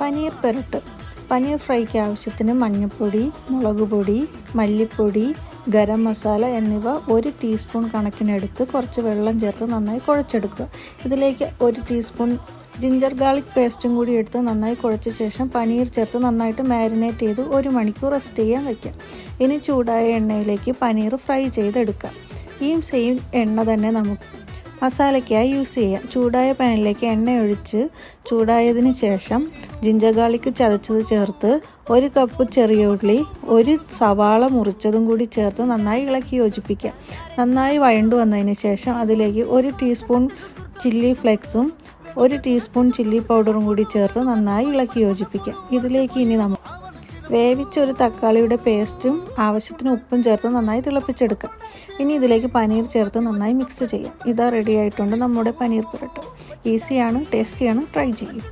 പനീർ പെരട്ട്. പനീർ ഫ്രൈക്ക് ആവശ്യത്തിന് മഞ്ഞൾപ്പൊടി, മുളക് പൊടി, മല്ലിപ്പൊടി, ഗരം മസാല എന്നിവ 1 ടീസ്പൂൺ കണക്കിനെടുത്ത് കുറച്ച് വെള്ളം ചേർത്ത് നന്നായി കുഴച്ചെടുക്കുക. ഇതിലേക്ക് 1 ടീസ്പൂൺ ജിഞ്ചർ ഗാർലിക് പേസ്റ്റും കൂടി എടുത്ത് നന്നായി കുഴച്ച ശേഷം പനീർ ചേർത്ത് നന്നായിട്ട് മാരിനേറ്റ് ചെയ്ത് 1 മണിക്കൂർ റെസ്റ്റ് ചെയ്യാൻ വയ്ക്കാം. ഇനി ചൂടായ എണ്ണയിലേക്ക് പനീർ ഫ്രൈ ചെയ്തെടുക്കാം. ഈ സെയിം എണ്ണ തന്നെ നമുക്ക് മസാലയ്ക്കായി യൂസ് ചെയ്യാം. ചൂടായ പാനിലേക്ക് എണ്ണ ഒഴിച്ച് ചൂടായതിന് ശേഷം ജിഞ്ചർ ഗാർലിക് ചതച്ചത് ചേർത്ത് 1 കപ്പ് ചെറിയ ഉള്ളി, 1 സവാള മുറിച്ചതും കൂടി ചേർത്ത് നന്നായി ഇളക്കി യോജിപ്പിക്കാം. നന്നായി വഴണ്ടു വന്നതിന് ശേഷം അതിലേക്ക് 1 ടീസ്പൂൺ ചില്ലി ഫ്ലേക്സും 1 ടീസ്പൂൺ ചില്ലി പൗഡറും കൂടി ചേർത്ത് നന്നായി ഇളക്കി യോജിപ്പിക്കാം. ഇതിലേക്ക് ഇനി നമുക്ക് വേവിച്ച 1 തക്കാളിയുടെ പേസ്റ്റും ആവശ്യത്തിന് ഉപ്പും ചേർത്ത് നന്നായി തിളപ്പിച്ചെടുക്കാം. ഇനി ഇതിലേക്ക് പനീർ ചേർത്ത് നന്നായി മിക്സ് ചെയ്യാം. ഇതാ റെഡി ആയിട്ടുണ്ട് നമ്മുടെ പനീർ പെരട്ട്. ഈസിയാണ്, ടേസ്റ്റിയാണ്, ട്രൈ ചെയ്യും.